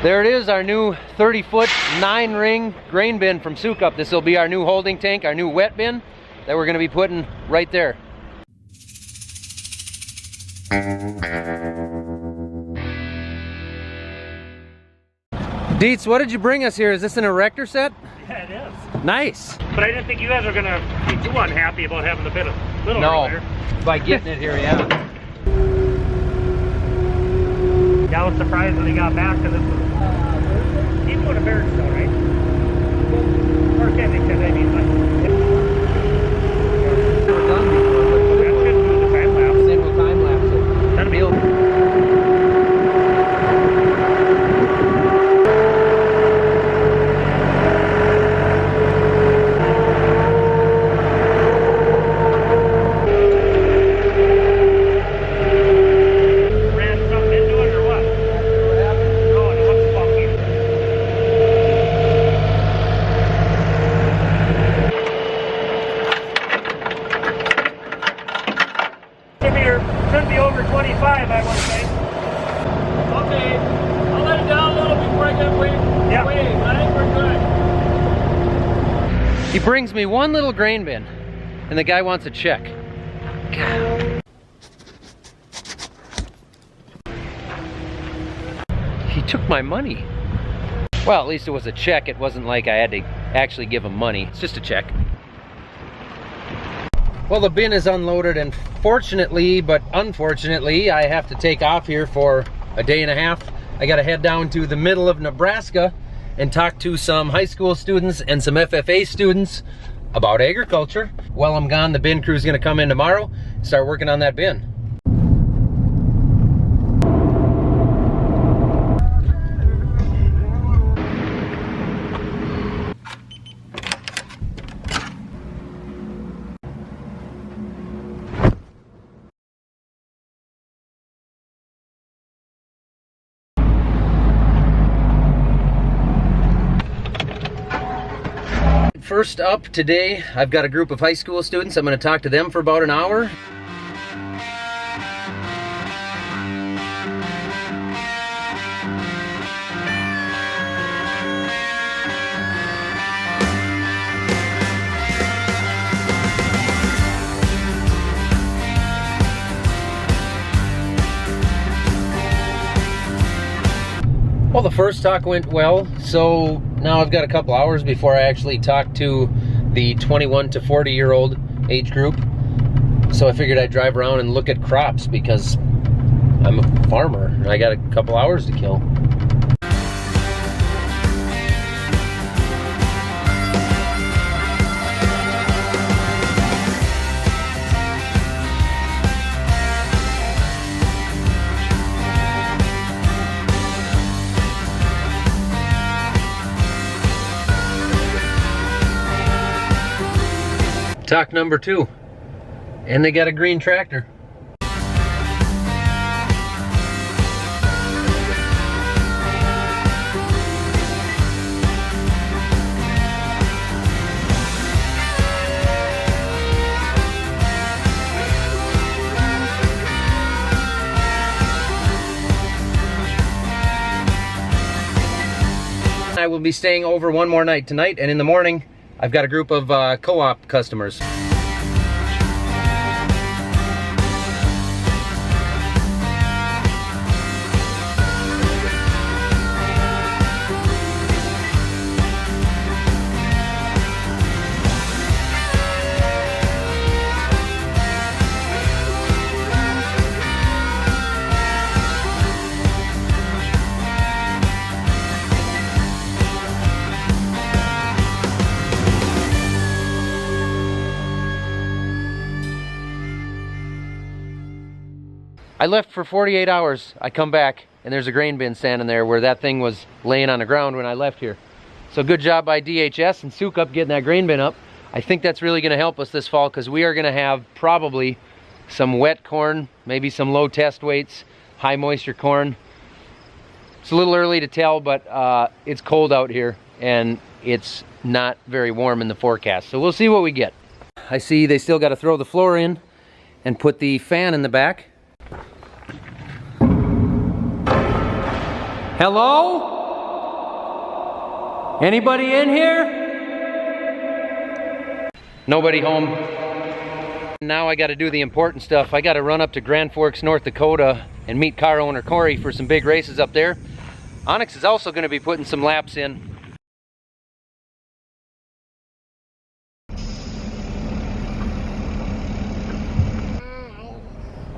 There it is, our new 30-foot 9-ring grain bin from Sukup. This will be our new holding tank, our new wet bin that we're going to be putting right there. Dietz, what did you bring us here? Is this an erector set? Yeah, it is. Nice. But I didn't think you guys were going to be too unhappy about having a bit of little earlier. By getting it here, yeah. Yeah, I was surprised when he got back because this was he's going to Barrett still, right? Or Kensington, I mean, like. We're done before. That should do the time lapse. Then we'll time lapse it. That'll be over. Shouldn't be over 25, I want to say. Okay, I'll let it down a little before I get away. Yeah. But I think we're good. He brings me one little grain bin, and the guy wants a check. God. He took my money. Well, at least it was a check. It wasn't like I had to actually give him money. It's just a check. Well, the bin is unloaded, and fortunately, but unfortunately, I have to take off here for a day and a half. I gotta head down to the middle of Nebraska and talk to some high school students and some FFA students about agriculture. While I'm gone, the bin crew's gonna come in tomorrow and start working on that bin. First up today, I've got a group of high school students. I'm going to talk to them for about an hour. Well, the first talk went well, so now I've got a couple hours before I actually talk to the 21 to 40-year-old age group. So I figured I'd drive around and look at crops because I'm a farmer and I got a couple hours to kill. Talk number 2, and they got a green tractor. I will be staying over one more night tonight, and in the morning I've got a group of co-op customers. I left for 48 hours. I come back and there's a grain bin standing there where that thing was laying on the ground when I left here. So good job by DHS and Sukup getting that grain bin up. I think that's really going to help us this fall because we are going to have probably some wet corn, maybe some low test weights, high moisture corn. It's a little early to tell, but it's cold out here and it's not very warm in the forecast. So we'll see what we get. I see they still got to throw the floor in and put the fan in the back. Hello? Anybody in here? Nobody home. Now I gotta do the important stuff. I gotta run up to Grand Forks, North Dakota and meet car owner Corey for some big races up there. Onyx is also gonna be putting some laps in.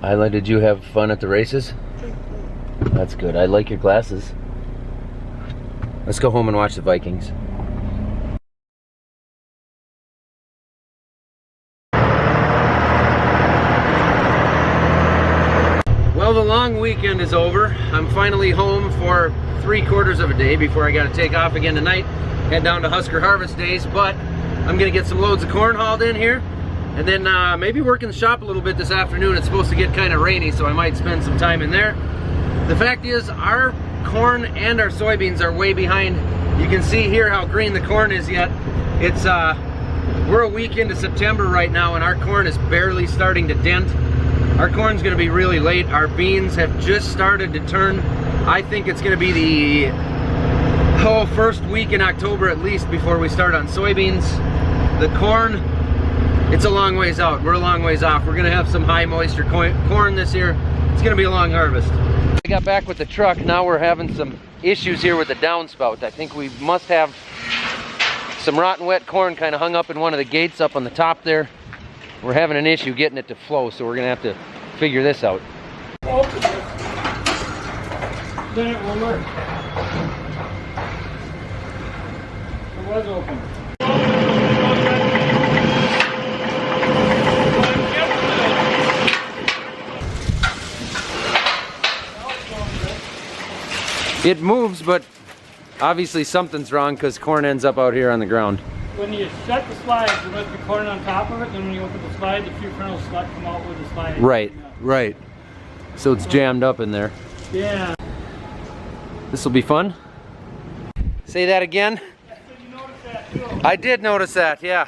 Isla, did you have fun at the races? That's good. I like your glasses. Let's go home and watch the Vikings. Well, the long weekend is over. I'm finally home for 3/4 of a day before I got to take off again tonight. Head down to Husker Harvest Days, but I'm gonna get some loads of corn hauled in here, and then maybe work in the shop a little bit this afternoon. It's supposed to get kind of rainy, so I might spend some time in there. The fact is, our corn and our soybeans are way behind. You can see here how green the corn is yet. It's we're a week into September right now, and our corn is barely starting to dent. Our corn's gonna be really late. Our beans have just started to turn. I think it's gonna be the first week in October at least before we start on soybeans. The corn, it's a long ways out. We're a long ways off. We're gonna have some high moisture corn this year. It's gonna be a long harvest. I got back with the truck. Now we're having some issues here with the downspout. I think we must have some rotten wet corn kind of hung up in one of the gates up on the top there. We're having an issue getting it to flow, so we're gonna have to figure this out. Open it. Then it will work. It was open. It moves, but obviously something's wrong because corn ends up out here on the ground. When you shut the slide, you let the corn on top of it, then when you open the slide, the few kernels come out with the slide. Right, right. So it's jammed up in there. Yeah. This will be fun. Say that again. Yeah, so you noticed that too. I did notice that, yeah.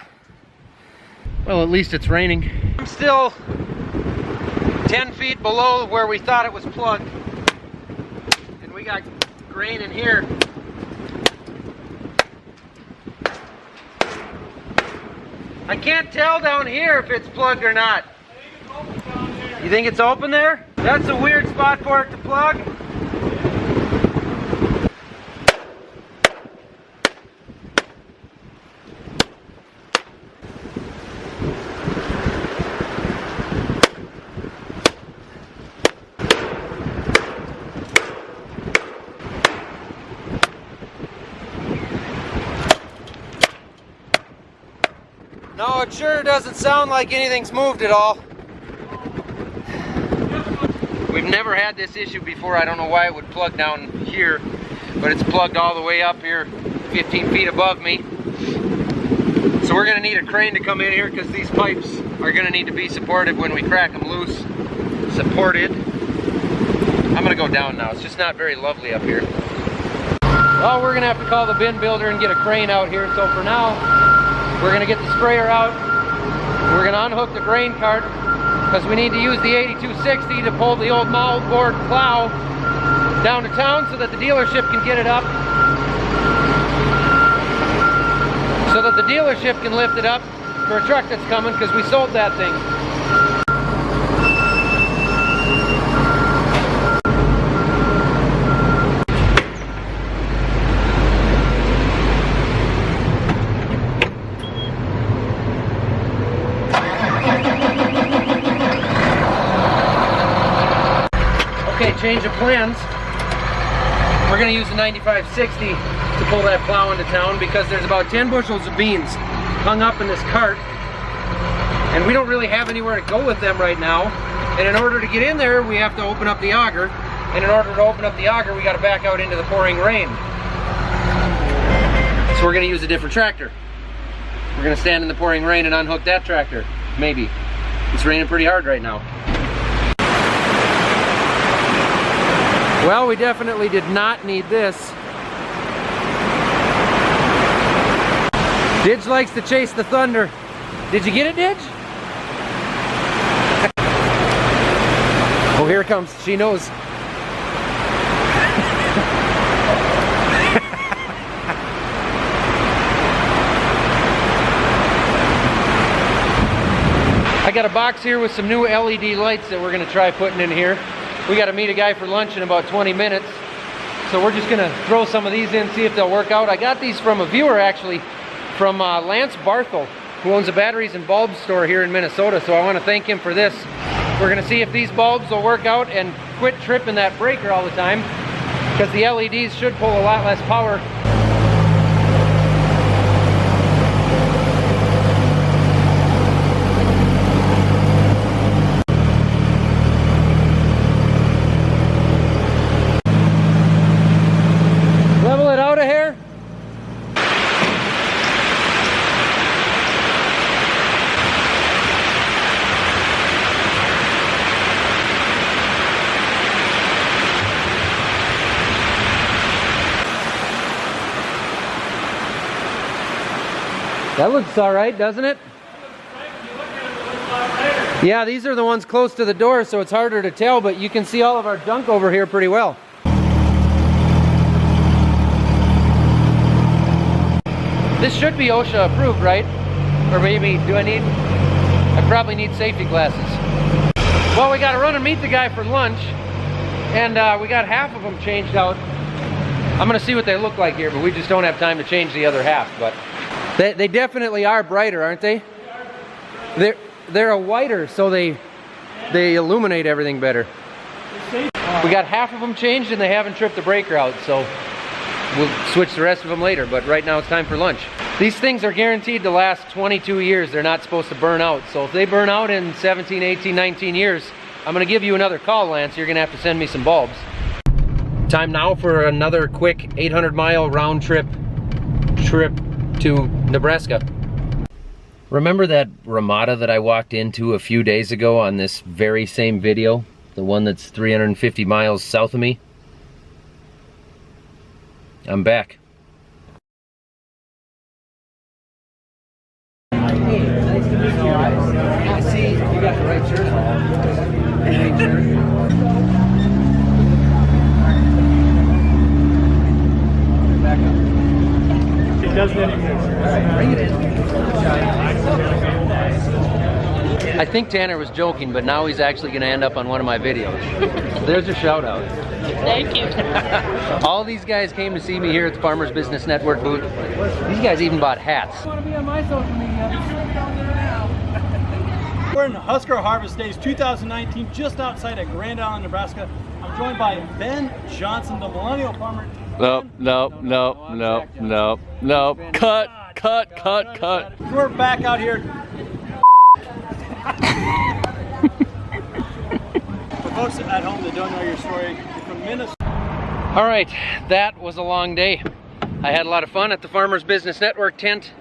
Well, at least it's raining. I'm still 10 feet below where we thought it was plugged. And we got grain in here. I can't tell down here if it's plugged or not. I think it's open down there. You think it's open there? That's a weird spot for it to plug. No, it sure doesn't sound like anything's moved at all. We've never had this issue before. I don't know why it would plug down here, but it's plugged all the way up here, 15 feet above me. So we're gonna need a crane to come in here because these pipes are gonna need to be supported when we crack them loose. Supported. I'm gonna go down now. It's just not very lovely up here. Well, we're gonna have to call the bin builder and get a crane out here. So for now, we're gonna get the sprayer out. We're gonna unhook the grain cart because we need to use the 8260 to pull the old moldboard plow down to town so that the dealership can get it up. So that the dealership can lift it up for a truck that's coming because we sold that thing. Okay, change of plans. We're gonna use the 9560 to pull that plow into town because there's about 10 bushels of beans hung up in this cart and we don't really have anywhere to go with them right now. And in order to get in there, we have to open up the auger. And in order to open up the auger, we gotta back out into the pouring rain. So we're gonna use a different tractor. We're gonna stand in the pouring rain and unhook that tractor, maybe. It's raining pretty hard right now. Well, we definitely did not need this. Didge likes to chase the thunder. Did you get it, Didge? Oh, here it comes. She knows. I got a box here with some new LED lights that we're gonna try putting in here. We gotta meet a guy for lunch in about 20 minutes. So we're just gonna throw some of these in, see if they'll work out. I got these from a viewer actually, from Lance Barthel, who owns a batteries and bulbs store here in Minnesota. So I wanna thank him for this. We're gonna see if these bulbs will work out and quit tripping that breaker all the time, because the LEDs should pull a lot less power. Level it out of here. That looks all right, doesn't it? Yeah, these are the ones close to the door, so it's harder to tell, but you can see all of our junk over here pretty well. This should be OSHA approved, right? Or maybe, I probably need safety glasses. Well, we gotta run and meet the guy for lunch, and we got half of them changed out. I'm gonna see what they look like here, but we just don't have time to change the other half. But they definitely are brighter, aren't they? They're a whiter, so they illuminate everything better. We got half of them changed and they haven't tripped the breaker out, so we'll switch the rest of them later, but right now it's time for lunch. These things are guaranteed to last 22 years. They're not supposed to burn out. So if they burn out in 17, 18, 19 years, I'm gonna give you another call, Lance. You're gonna have to send me some bulbs. Time now for another quick 800-mile round trip to Nebraska. Remember that Ramada that I walked into a few days ago on this very same video? The one that's 350 miles south of me? I'm back. Hey, nice to meet you guys. I see you got the right shirt on. Back up. It doesn't anymore. Alright, bring it in. I think Tanner was joking, but now he's actually going to end up on one of my videos. There's a shout out. Thank you. All these guys came to see me here at the Farmers Business Network booth. These guys even bought hats. Want to be on my social media? We're in Husker Harvest Days 2019, just outside of Grand Island, Nebraska. I'm joined by Ben Johnson, the Millennial Farmer. No. Cut. We're back out here. For folks at home that don't know your story, you're from Minnesota. All right, that was a long day. I had a lot of fun at the Farmers Business Network tent.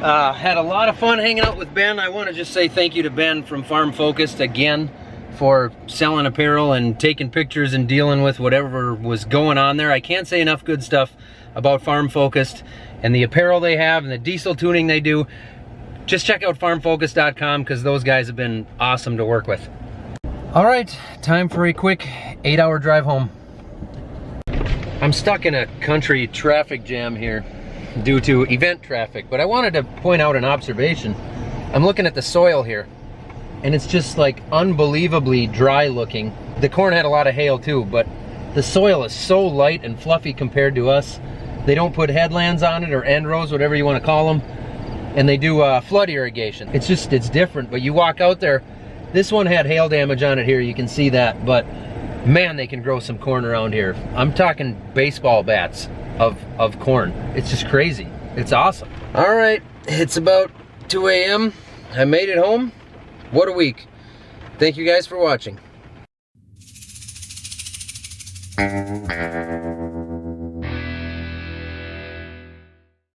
Had a lot of fun hanging out with Ben. I want to just say thank you to Ben from Farm Focused again for selling apparel and taking pictures and dealing with whatever was going on there. I can't say enough good stuff about Farm Focused and the apparel they have and the diesel tuning they do. Just check out farmfocus.com because those guys have been awesome to work with. All right, time for a quick 8-hour drive home. I'm stuck in a country traffic jam here due to event traffic, but I wanted to point out an observation. I'm looking at the soil here, and it's just like unbelievably dry looking. The corn had a lot of hail too, but the soil is so light and fluffy compared to us. They don't put headlands on it or end rows, whatever you want to call them, and they do flood irrigation. It's different, but you walk out there, this one had hail damage on it here, you can see that, but man, they can grow some corn around here. I'm talking baseball bats of corn. It's just crazy. It's awesome. All right, it's about 2 a.m. I made it home. What a week. Thank you guys for watching.